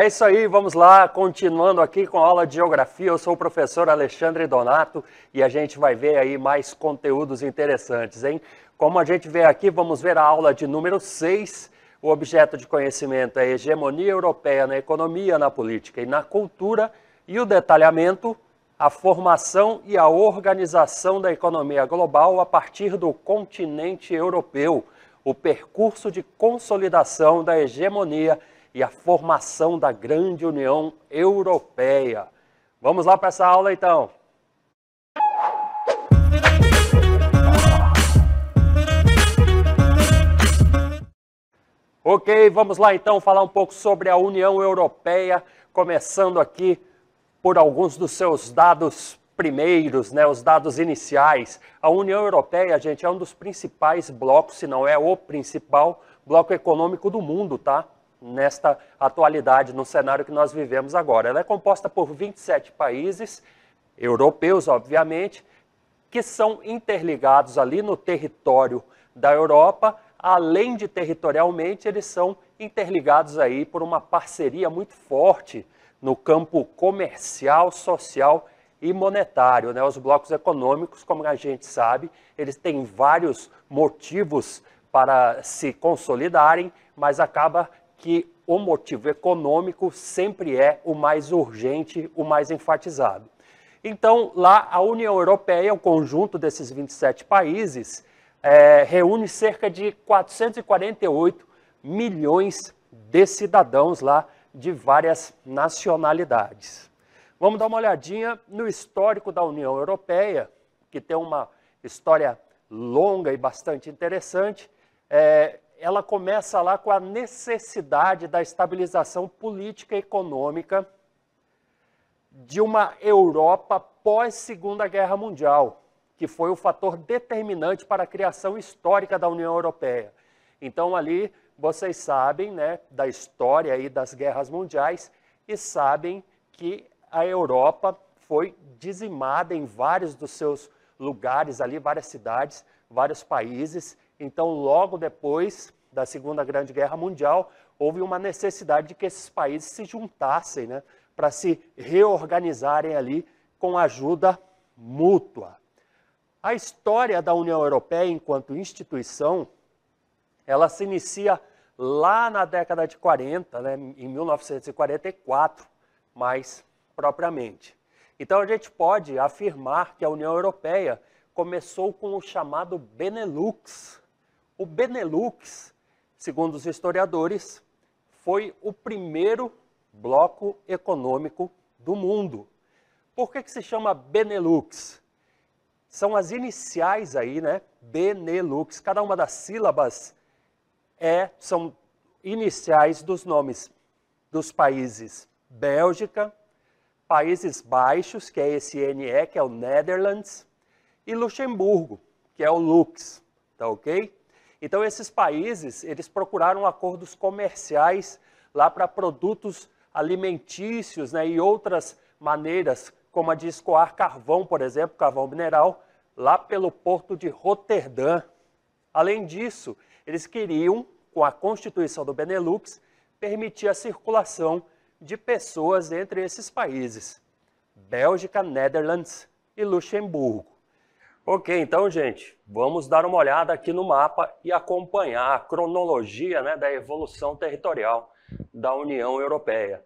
É isso aí, vamos lá, continuando aqui com a aula de Geografia. Eu sou o professor Alexandre Donato e a gente vai ver aí mais conteúdos interessantes, hein? Como a gente vê aqui, vamos ver a aula de número 6. O objeto de conhecimento é a hegemonia europeia na economia, na política e na cultura, e o detalhamento, a formação e a organização da economia global a partir do continente europeu, o percurso de consolidação da hegemonia e a formação da grande União Europeia. Vamos lá para essa aula, então. Ok, vamos lá, então, falar um pouco sobre a União Europeia, começando aqui por alguns dos seus dados primeiros, né, os dados iniciais. A União Europeia, gente, é um dos principais blocos, se não é o principal bloco econômico do mundo, tá? Nesta atualidade, no cenário que nós vivemos agora. Ela é composta por 27 países, europeus, obviamente, que são interligados ali no território da Europa. Além de territorialmente, eles são interligados aí por uma parceria muito forte no campo comercial, social e monetário, né? Os blocos econômicos, como a gente sabe, eles têm vários motivos para se consolidarem, mas acaba que o motivo econômico sempre é o mais urgente, o mais enfatizado. Então, lá a União Europeia, o conjunto desses 27 países, reúne cerca de 448 milhões de cidadãos lá de várias nacionalidades. Vamos dar uma olhadinha no histórico da União Europeia, que tem uma história longa e bastante interessante. Ela começa lá com a necessidade da estabilização política e econômica de uma Europa pós-Segunda Guerra Mundial, que foi o fator determinante para a criação histórica da União Europeia. Então ali vocês sabem, né, da história aí das guerras mundiais e sabem que a Europa foi dizimada em vários dos seus lugares ali, várias cidades, vários países. Então, logo depois da Segunda Grande Guerra Mundial, houve uma necessidade de que esses países se juntassem, né, para se reorganizarem ali com ajuda mútua. A história da União Europeia enquanto instituição, ela se inicia lá na década de 40, né, em 1944, mais propriamente. Então a gente pode afirmar que a União Europeia começou com o chamado Benelux. O Benelux, segundo os historiadores, foi o primeiro bloco econômico do mundo. Por que se chama Benelux? São as iniciais aí, né? Benelux. Cada uma das sílabas são iniciais dos nomes dos países Bélgica, Países Baixos, que é esse NE, que é o Netherlands, e Luxemburgo, que é o Lux, tá ok? Então esses países, eles procuraram acordos comerciais lá para produtos alimentícios, né, e outras maneiras, como a de escoar carvão, por exemplo, carvão mineral, lá pelo porto de Roterdã. Além disso, eles queriam, com a constituição do Benelux, permitir a circulação de pessoas entre esses países, Bélgica, Netherlands e Luxemburgo. Ok, então, gente, vamos dar uma olhada aqui no mapa e acompanhar a cronologia, né, da evolução territorial da União Europeia.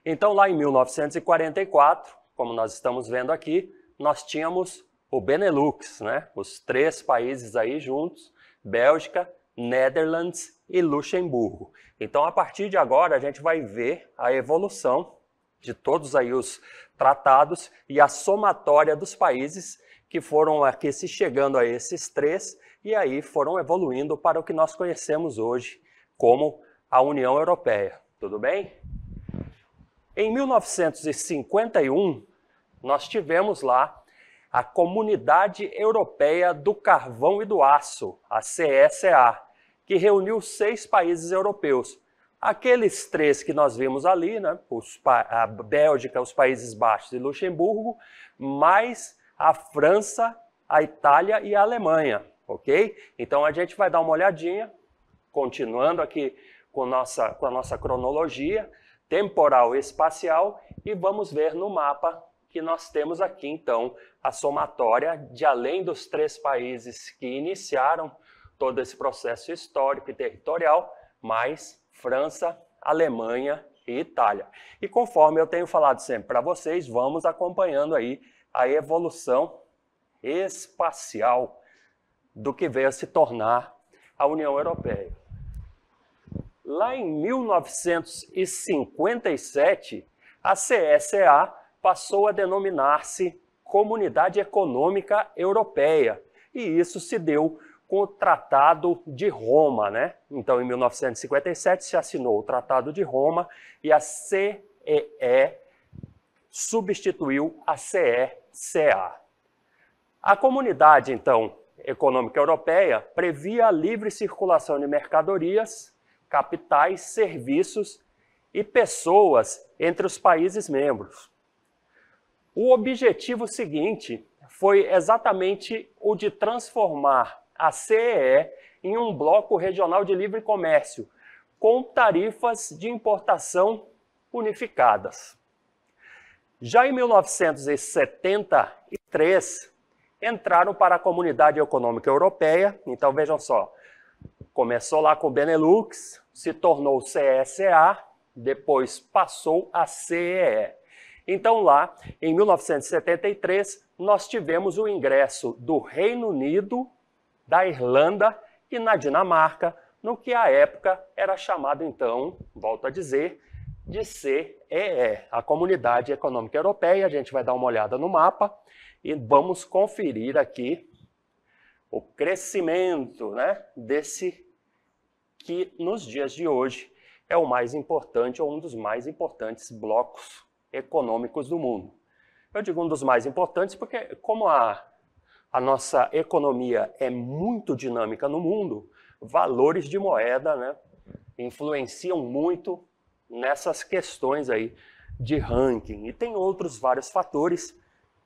Então, lá em 1944, como nós estamos vendo aqui, nós tínhamos o Benelux, né, os três países aí juntos, Bélgica, Netherlands e Luxemburgo. Então, a partir de agora, a gente vai ver a evolução de todos aí os tratados e a somatória dos países que foram aqui se chegando a esses três e aí foram evoluindo para o que nós conhecemos hoje como a União Europeia. Tudo bem? Em 1951, nós tivemos lá a Comunidade Europeia do Carvão e do Aço, a CECA, que reuniu 6 países europeus. Aqueles 3 que nós vimos ali, né, a Bélgica, os Países Baixos e Luxemburgo, mais a França, a Itália e a Alemanha, ok? Então a gente vai dar uma olhadinha, continuando aqui com a nossa cronologia, temporal e espacial, e vamos ver no mapa que nós temos aqui, então, a somatória de além dos 3 países que iniciaram todo esse processo histórico e territorial, mais França, Alemanha e Itália. E conforme eu tenho falado sempre para vocês, vamos acompanhando aí a evolução espacial do que veio a se tornar a União Europeia. Lá em 1957, a CSEA passou a denominar-se Comunidade Econômica Europeia, e isso se deu com o Tratado de Roma, né? Então, em 1957, se assinou o Tratado de Roma e a CEE substituiu a CECA. A Comunidade, então, Econômica Europeia previa a livre circulação de mercadorias, capitais, serviços e pessoas entre os países membros. O objetivo seguinte foi exatamente o de transformar a CEE em um bloco regional de livre comércio, com tarifas de importação unificadas. Já em 1973, entraram para a Comunidade Econômica Europeia. Então vejam só, começou lá com o Benelux, se tornou CSEA, depois passou a CEE. Então lá, em 1973, nós tivemos o ingresso do Reino Unido, da Irlanda e na Dinamarca, no que à época era chamado então, volto a dizer, de CEE, a Comunidade Econômica Europeia. A gente vai dar uma olhada no mapa e vamos conferir aqui o crescimento, né, desse que nos dias de hoje é o mais importante ou um dos mais importantes blocos econômicos do mundo. Eu digo um dos mais importantes porque, como a nossa economia é muito dinâmica no mundo, valores de moeda, né, influenciam muito nessas questões aí de ranking. E tem outros vários fatores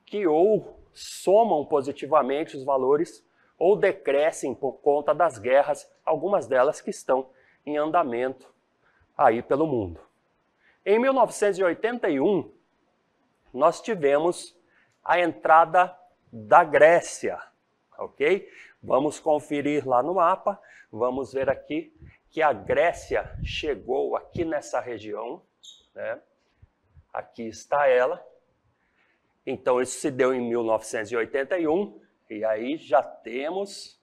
que ou somam positivamente os valores ou decrescem por conta das guerras, algumas delas que estão em andamento aí pelo mundo. Em 1981, nós tivemos a entrada da Grécia, ok? Vamos conferir lá no mapa, vamos ver aqui que a Grécia chegou aqui nessa região, né? Aqui está ela. Então isso se deu em 1981, e aí já temos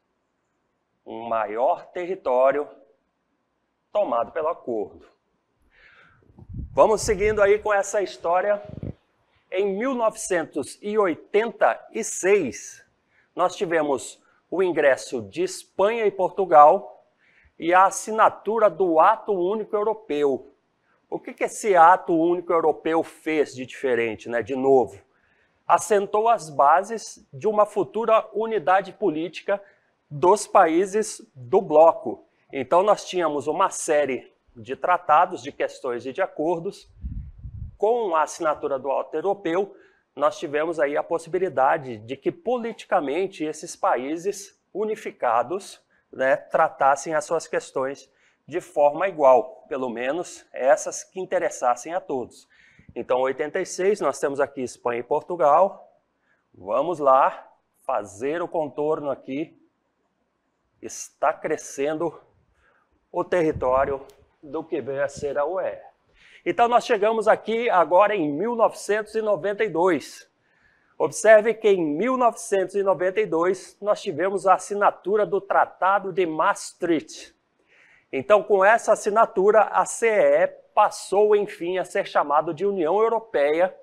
um maior território tomado pelo acordo. Vamos seguindo aí com essa história. Em 1986, nós tivemos o ingresso de Espanha e Portugal e a assinatura do Ato Único Europeu. O que esse Ato Único Europeu fez de diferente, né? De novo, assentou as bases de uma futura unidade política dos países do bloco. Então nós tínhamos uma série de tratados, de questões e de acordos. Com a assinatura do Ato Europeu, nós tivemos aí a possibilidade de que politicamente esses países unificados, né, tratassem as suas questões de forma igual, pelo menos essas que interessassem a todos. Então, em 86, nós temos aqui Espanha e Portugal. Vamos lá fazer o contorno aqui. Está crescendo o território do que veio a ser a UE. Então, nós chegamos aqui agora em 1992. Observe que em 1992 nós tivemos a assinatura do Tratado de Maastricht. Então, com essa assinatura, a CEE passou, enfim, a ser chamado de União Europeia,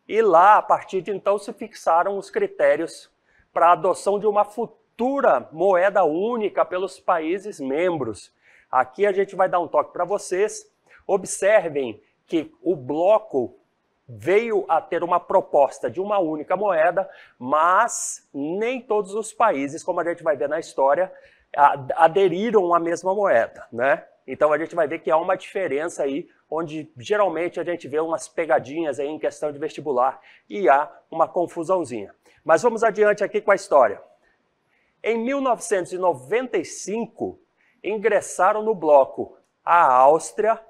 e lá, a partir de então, se fixaram os critérios para a adoção de uma futura moeda única pelos países membros. Aqui a gente vai dar um toque para vocês. Observem que o bloco veio a ter uma proposta de uma única moeda, mas nem todos os países, como a gente vai ver na história, aderiram à mesma moeda, né? Então a gente vai ver que há uma diferença aí, onde geralmente a gente vê umas pegadinhas aí em questão de vestibular e há uma confusãozinha. Mas vamos adiante aqui com a história. Em 1995, ingressaram no bloco a Áustria,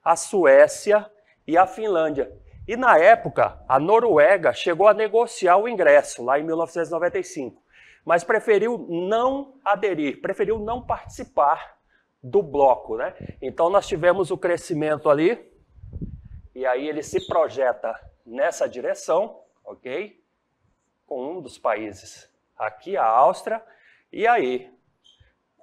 a Suécia e a Finlândia. E na época, a Noruega chegou a negociar o ingresso, lá em 1995, mas preferiu não aderir, preferiu não participar do bloco, né? Então nós tivemos o crescimento ali, e aí ele se projeta nessa direção, ok? Com um dos países aqui, a Áustria, e aí,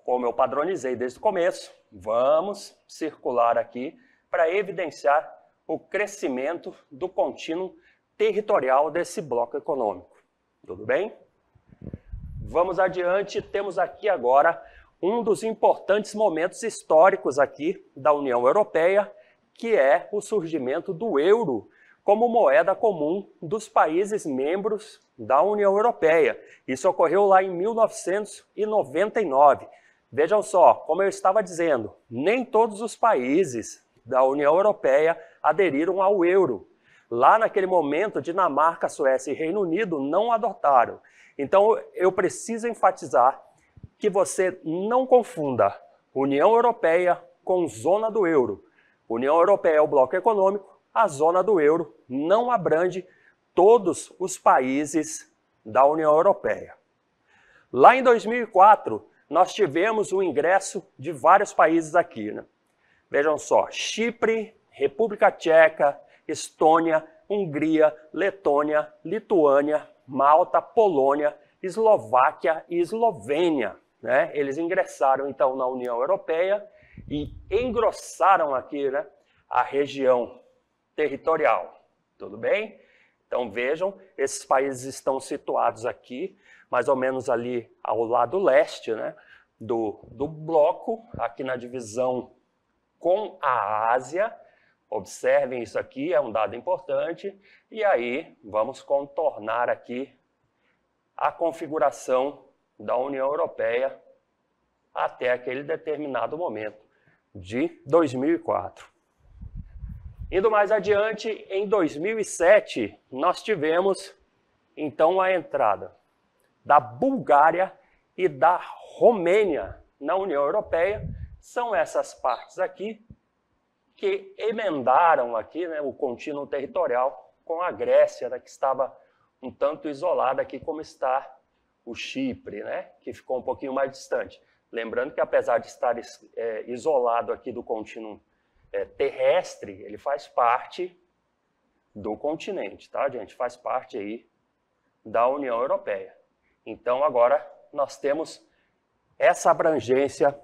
como eu padronizei desde o começo, vamos circular aqui para evidenciar o crescimento do contínuo territorial desse bloco econômico. Tudo bem? Vamos adiante, temos aqui agora um dos importantes momentos históricos aqui da União Europeia, que é o surgimento do euro como moeda comum dos países membros da União Europeia. Isso ocorreu lá em 1999. Vejam só, como eu estava dizendo, nem todos os países da União Europeia aderiram ao euro. Lá naquele momento, Dinamarca, Suécia e Reino Unido não adotaram. Então, eu preciso enfatizar que você não confunda União Europeia com zona do euro. União Europeia é o bloco econômico, a zona do euro não abrange todos os países da União Europeia. Lá em 2004, nós tivemos o ingresso de vários países aqui, né? Vejam só, Chipre, República Tcheca, Estônia, Hungria, Letônia, Lituânia, Malta, Polônia, Eslováquia e Eslovênia, né? Eles ingressaram então na União Europeia e engrossaram aqui, né, a região territorial. Tudo bem? Então vejam, esses países estão situados aqui, mais ou menos ali ao lado leste, né, do bloco, aqui na divisão com a Ásia. Observem isso aqui, é um dado importante. E aí vamos contornar aqui a configuração da União Europeia até aquele determinado momento de 2004. Indo mais adiante, em 2007, nós tivemos então a entrada da Bulgária e da Romênia na União Europeia. São essas partes aqui que emendaram aqui, né, o contínuo territorial com a Grécia, né, que estava um tanto isolada aqui, como está o Chipre, né, que ficou um pouquinho mais distante. Lembrando que apesar de estar isolado aqui do contínuo terrestre, ele faz parte do continente, tá, gente? Faz parte aí da União Europeia. Então, agora nós temos essa abrangência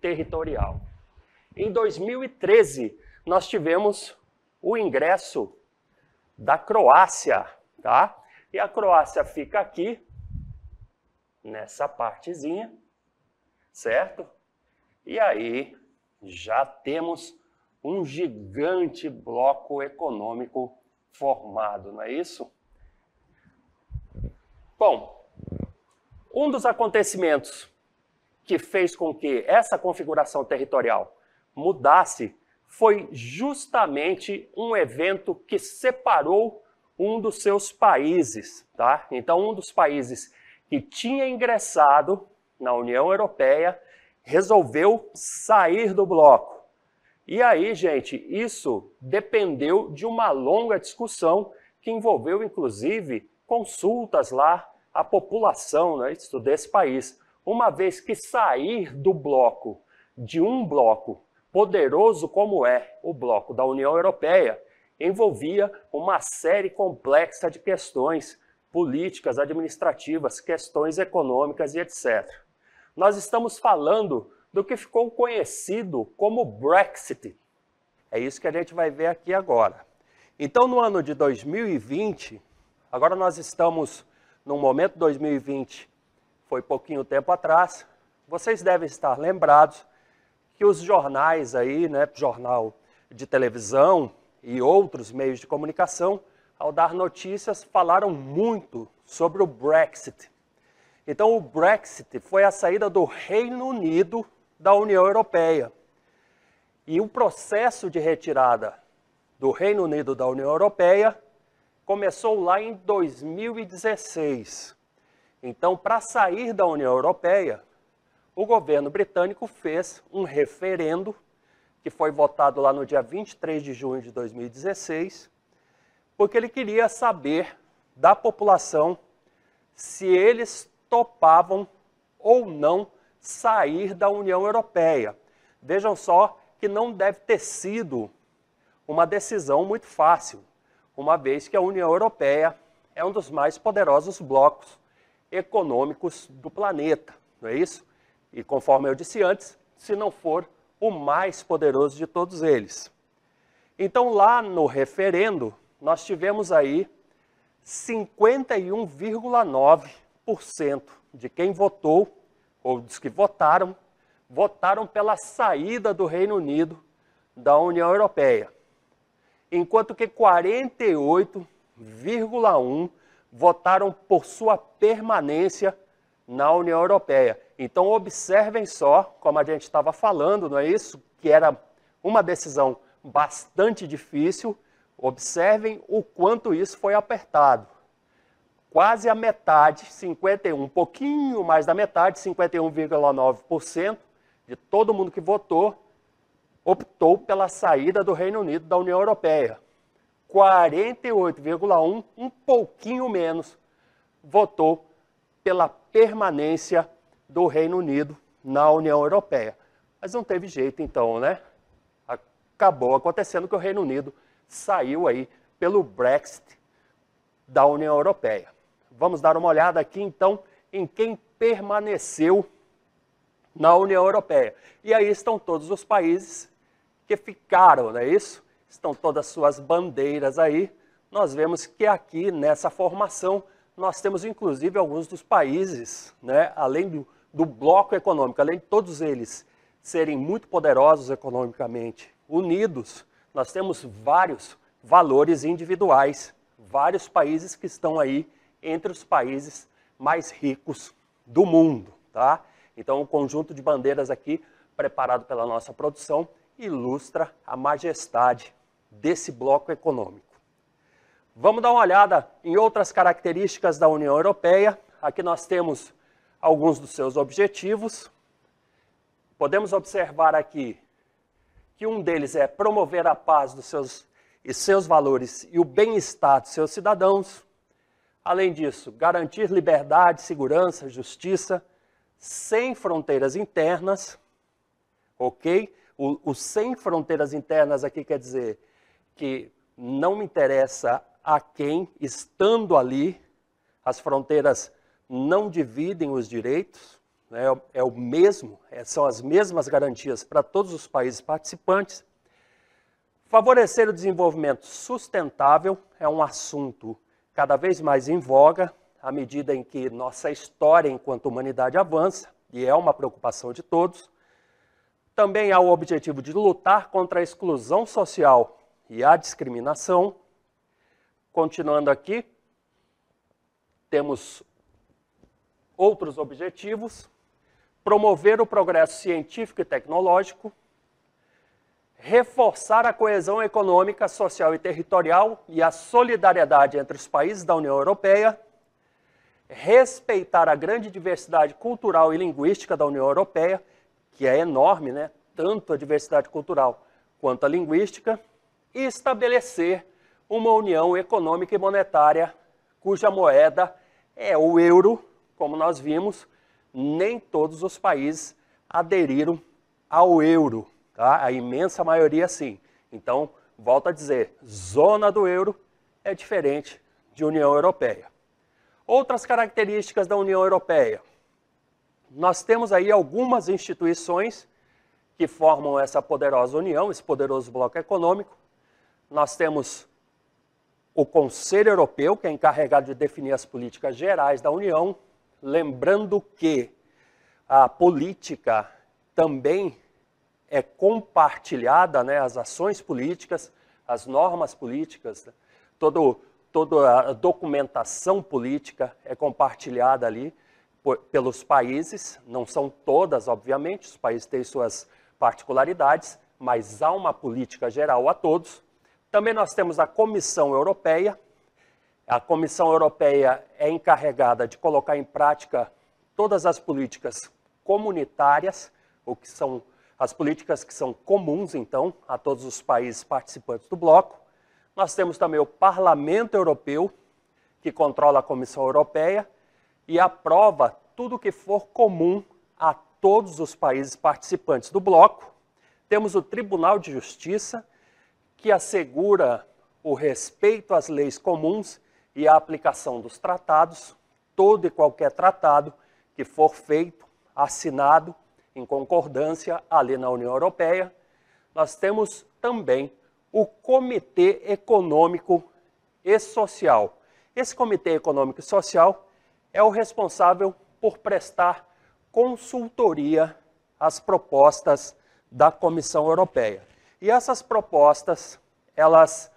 territorial. Em 2013, nós tivemos o ingresso da Croácia, tá? E a Croácia fica aqui, nessa partezinha, certo? E aí já temos um gigante bloco econômico formado, não é isso? Bom, um dos acontecimentos que fez com que essa configuração territorial mudasse foi justamente um evento que separou um dos seus países, tá? Então, um dos países que tinha ingressado na União Europeia resolveu sair do bloco. E aí, gente, isso dependeu de uma longa discussão que envolveu, inclusive, consultas lá à população, né, desse país. Uma vez que sair do bloco, de um bloco poderoso como é o bloco da União Europeia, envolvia uma série complexa de questões políticas, administrativas, questões econômicas e etc. Nós estamos falando do que ficou conhecido como Brexit. É isso que a gente vai ver aqui agora. Então, no ano de 2020, agora nós estamos no momento 2020, foi pouquinho tempo atrás, vocês devem estar lembrados que os jornais aí, né, jornal de televisão e outros meios de comunicação, ao dar notícias, falaram muito sobre o Brexit. Então, o Brexit foi a saída do Reino Unido da União Europeia. E o processo de retirada do Reino Unido da União Europeia começou lá em 2016. Então, para sair da União Europeia, o governo britânico fez um referendo que foi votado lá no dia 23 de junho de 2016, porque ele queria saber da população se eles topavam ou não sair da União Europeia. Vejam só que não deve ter sido uma decisão muito fácil, uma vez que a União Europeia é um dos mais poderosos blocos econômicos do planeta, não é isso? E conforme eu disse antes, se não for o mais poderoso de todos eles. Então lá no referendo, nós tivemos aí 51,9% de quem votou, ou dos que votaram pela saída do Reino Unido da União Europeia. Enquanto que 48,1% votaram por sua permanência na União Europeia. Então observem só, como a gente estava falando, não é isso? Que era uma decisão bastante difícil. Observem o quanto isso foi apertado. Quase a metade, 51%, um pouquinho mais da metade, 51,9% de todo mundo que votou, optou pela saída do Reino Unido da União Europeia. 48,1%, um pouquinho menos, votou pela permanência do Reino Unido na União Europeia. Mas não teve jeito então, né? Acabou acontecendo que o Reino Unido saiu aí pelo Brexit da União Europeia. Vamos dar uma olhada aqui então em quem permaneceu na União Europeia. E aí estão todos os países que ficaram, não é isso? Estão todas as suas bandeiras aí. Nós vemos que aqui nessa formação nós temos inclusive alguns dos países, né, além do bloco econômico, além de todos eles serem muito poderosos economicamente, unidos, nós temos vários valores individuais, vários países que estão aí entre os países mais ricos do mundo, tá? Então, o conjunto de bandeiras aqui, preparado pela nossa produção, ilustra a majestade desse bloco econômico. Vamos dar uma olhada em outras características da União Europeia. Aqui nós temos alguns dos seus objetivos. Podemos observar aqui que um deles é promover a paz dos seus valores e o bem-estar dos seus cidadãos. Além disso, garantir liberdade, segurança, justiça, sem fronteiras internas, ok? O sem fronteiras internas aqui quer dizer que não me interessa a quem, estando ali, as fronteiras não dividem os direitos, né? É o mesmo, são as mesmas garantias para todos os países participantes. Favorecer o desenvolvimento sustentável é um assunto cada vez mais em voga, à medida em que nossa história enquanto humanidade avança, e é uma preocupação de todos. Também há o objetivo de lutar contra a exclusão social e a discriminação. Continuando aqui, temos outros objetivos: promover o progresso científico e tecnológico, reforçar a coesão econômica, social e territorial e a solidariedade entre os países da União Europeia, respeitar a grande diversidade cultural e linguística da União Europeia, que é enorme, né? Tanto a diversidade cultural quanto a linguística, e estabelecer uma união econômica e monetária cuja moeda é o euro. Como nós vimos, nem todos os países aderiram ao euro, tá? A imensa maioria sim. Então, volto a dizer, zona do euro é diferente de União Europeia. Outras características da União Europeia. Nós temos aí algumas instituições que formam essa poderosa união, esse poderoso bloco econômico. Nós temos o Conselho Europeu, que é encarregado de definir as políticas gerais da União. Lembrando que a política também é compartilhada, né, as ações políticas, as normas políticas, toda a documentação política é compartilhada ali pelos países. Não são todas, obviamente, os países têm suas particularidades, mas há uma política geral a todos. Também nós temos a Comissão Europeia. A Comissão Europeia é encarregada de colocar em prática todas as políticas comunitárias, o que são As políticas que são comuns, então, a todos os países participantes do bloco. Nós temos também o Parlamento Europeu, que controla a Comissão Europeia e aprova tudo que for comum a todos os países participantes do bloco. Temos o Tribunal de Justiça, que assegura o respeito às leis comuns e a aplicação dos tratados, todo e qualquer tratado que for feito, assinado, em concordância ali na União Europeia. Nós temos também o Comitê Econômico e Social. Esse Comitê Econômico e Social é o responsável por prestar consultoria às propostas da Comissão Europeia. E essas propostas, elas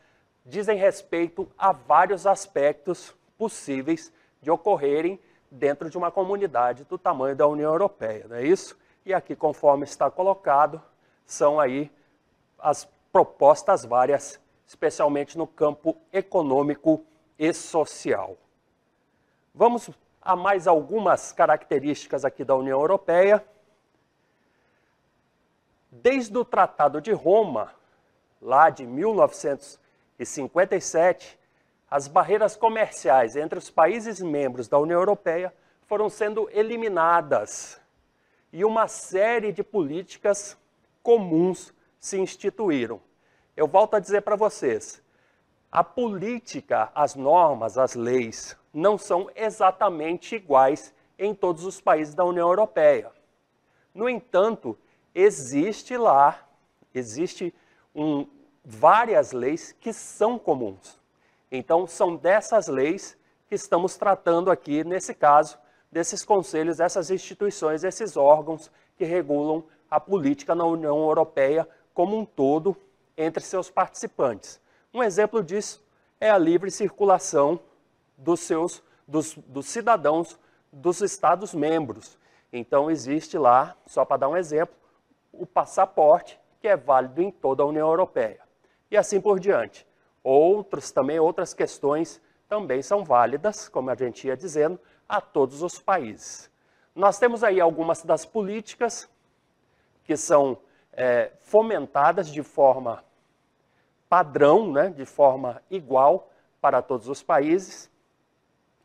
dizem respeito a vários aspectos possíveis de ocorrerem dentro de uma comunidade do tamanho da União Europeia, não é isso? E aqui, conforme está colocado, são aí as propostas várias, especialmente no campo econômico e social. Vamos a mais algumas características aqui da União Europeia. Desde o Tratado de Roma, lá de 1957, as barreiras comerciais entre os países membros da União Europeia foram sendo eliminadas e uma série de políticas comuns se instituíram. Eu volto a dizer para vocês, a política, as normas, as leis não são exatamente iguais em todos os países da União Europeia. No entanto, existem várias leis que são comuns. Então, são dessas leis que estamos tratando aqui, nesse caso, desses conselhos, essas instituições, esses órgãos que regulam a política na União Europeia como um todo, entre seus participantes. Um exemplo disso é a livre circulação dos cidadãos dos Estados-membros. Então, existe lá, só para dar um exemplo, o passaporte, que é válido em toda a União Europeia. E assim por diante. Outras questões também são válidas, como a gente ia dizendo, a todos os países. Nós temos aí algumas das políticas que são fomentadas de forma padrão, né, de forma igual para todos os países.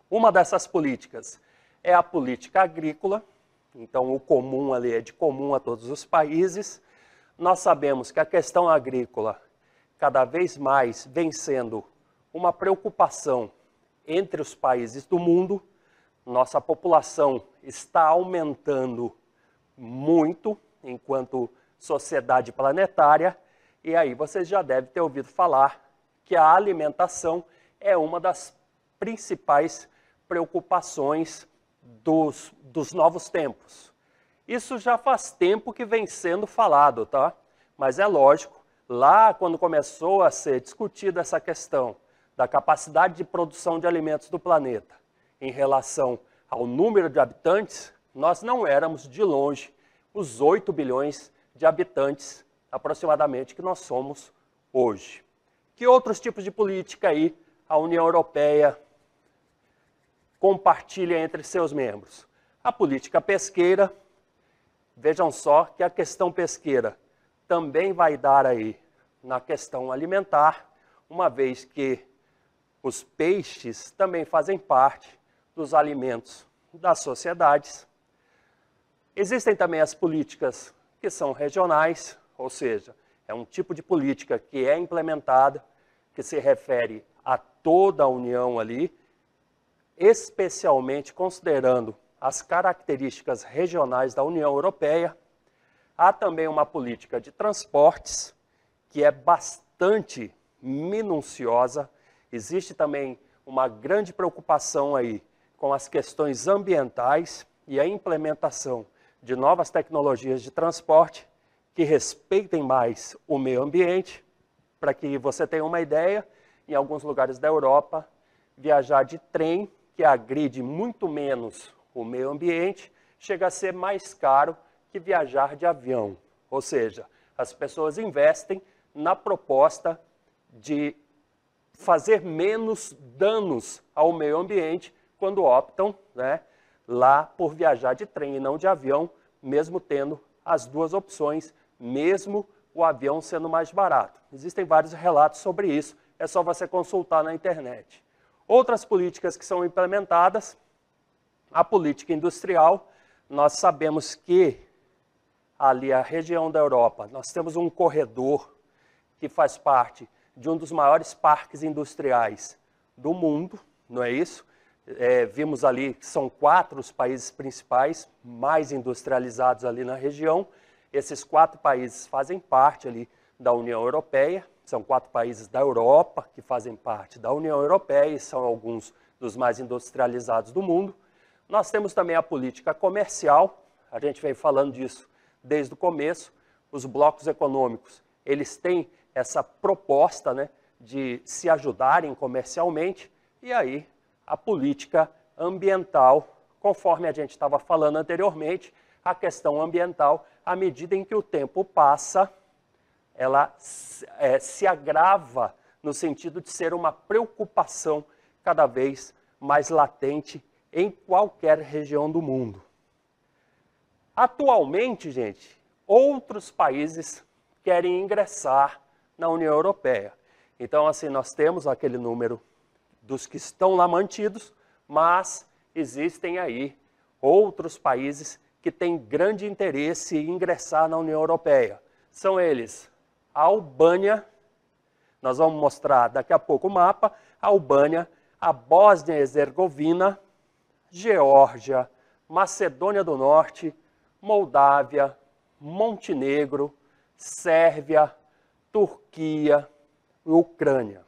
Uma dessas políticas é a política agrícola, então o comum ali é de comum a todos os países. Nós sabemos que a questão agrícola cada vez mais vem sendo uma preocupação entre os países do mundo. Nossa população está aumentando muito enquanto sociedade planetária, e aí vocês já devem ter ouvido falar que a alimentação é uma das principais preocupações dos novos tempos. Isso já faz tempo que vem sendo falado, tá? Mas é lógico, lá quando começou a ser discutida essa questão da capacidade de produção de alimentos do planeta em relação ao número de habitantes, nós não éramos de longe os 8 bilhões de habitantes aproximadamente que nós somos hoje. Que outros tipos de política aí a União Europeia compartilha entre seus membros? A política pesqueira, vejam só que a questão pesqueira também vai dar aí na questão alimentar, uma vez que os peixes também fazem parte dos alimentos das sociedades. Existem também as políticas que são regionais, ou seja, é um tipo de política que é implementada, que se refere a toda a União ali, especialmente considerando as características regionais da União Europeia. Há também uma política de transportes, que é bastante minuciosa. Existe também uma grande preocupação aí com as questões ambientais e a implementação de novas tecnologias de transporte que respeitem mais o meio ambiente. Para que você tenha uma ideia, em alguns lugares da Europa, viajar de trem, que agride muito menos o meio ambiente, chega a ser mais caro que viajar de avião. Ou seja, as pessoas investem na proposta de fazer menos danos ao meio ambiente quando optam, né, lá por viajar de trem e não de avião, mesmo tendo as duas opções mesmo o avião sendo mais barato. Existem vários relatos sobre isso, é só você consultar na internet. Outras políticas que são implementadas, a política industrial, nós sabemos que ali a região da Europa, nós temos um corredor que faz parte de um dos maiores parques industriais do mundo, não é isso? Vimos ali que são 4 os países principais mais industrializados ali na região. Esses 4 países fazem parte ali da União Europeia, são 4 países da Europa que fazem parte da União Europeia e são alguns dos mais industrializados do mundo. Nós temos também a política comercial, a gente vem falando disso desde o começo. Os blocos econômicos, eles têm essa proposta, né, de se ajudarem comercialmente, e aí a política ambiental, conforme a gente estava falando anteriormente, a questão ambiental, à medida em que o tempo passa, ela se agrava no sentido de ser uma preocupação cada vez mais latente em qualquer região do mundo. Atualmente, gente, outros países querem ingressar na União Europeia. Então, assim, nós temos aquele número dos que estão lá mantidos, mas existem aí outros países que têm grande interesse em ingressar na União Europeia. São eles a Albânia, nós vamos mostrar daqui a pouco o mapa, a Albânia, a Bósnia e Herzegovina, Geórgia, Macedônia do Norte, Moldávia, Montenegro, Sérvia, Turquia e Ucrânia.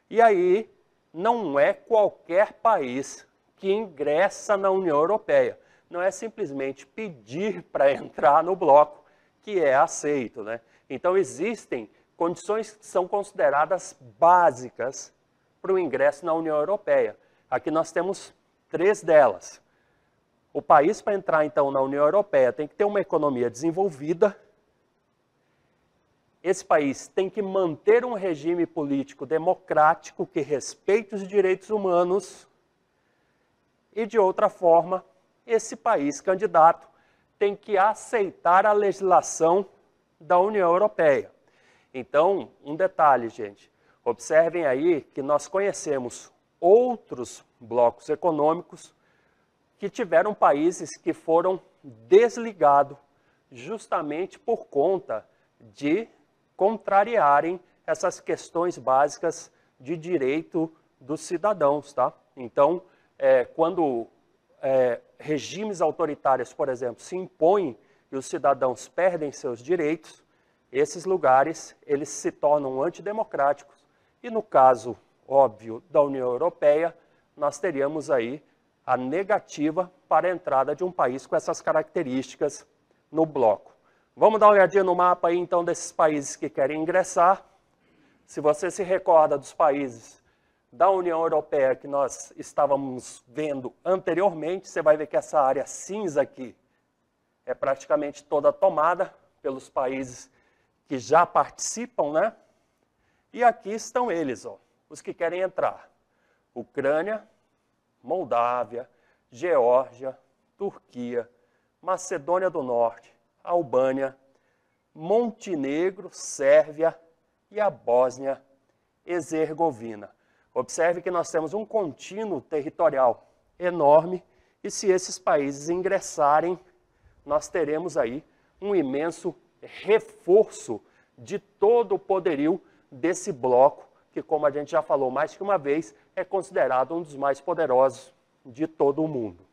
E aí, não é qualquer país que ingressa na União Europeia. Não é simplesmente pedir para entrar no bloco que é aceito, né? Então, existem condições que são consideradas básicas para o ingresso na União Europeia. Aqui nós temos 3 delas. O país, para entrar, então, na União Europeia, tem que ter uma economia desenvolvida. Esse país tem que manter um regime político democrático que respeite os direitos humanos. E, de outra forma, esse país candidato tem que aceitar a legislação da União Europeia. Então, um detalhe, gente. Observem aí que nós conhecemos outros blocos econômicos que tiveram países que foram desligados justamente por conta de contrariarem essas questões básicas de direito dos cidadãos, tá? Então, quando regimes autoritários, por exemplo, se impõem e os cidadãos perdem seus direitos, esses lugares eles se tornam antidemocráticos. E no caso, óbvio, da União Europeia, nós teríamos aí a negativa para a entrada de um país com essas características no bloco. Vamos dar uma olhadinha no mapa aí, então, desses países que querem ingressar. Se você se recorda dos países da União Europeia que nós estávamos vendo anteriormente, você vai ver que essa área cinza aqui é praticamente toda tomada pelos países que já participam, né? E aqui estão eles, ó, os que querem entrar. Ucrânia, Moldávia, Geórgia, Turquia, Macedônia do Norte, Albânia, Montenegro, Sérvia e a Bósnia e Herzegovina. Observe que nós temos um contínuo territorial enorme e se esses países ingressarem, nós teremos aí um imenso reforço de todo o poderio desse bloco, que, como a gente já falou mais que uma vez, é considerado um dos mais poderosos de todo o mundo.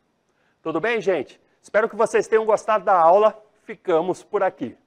Tudo bem, gente? Espero que vocês tenham gostado da aula. Ficamos por aqui.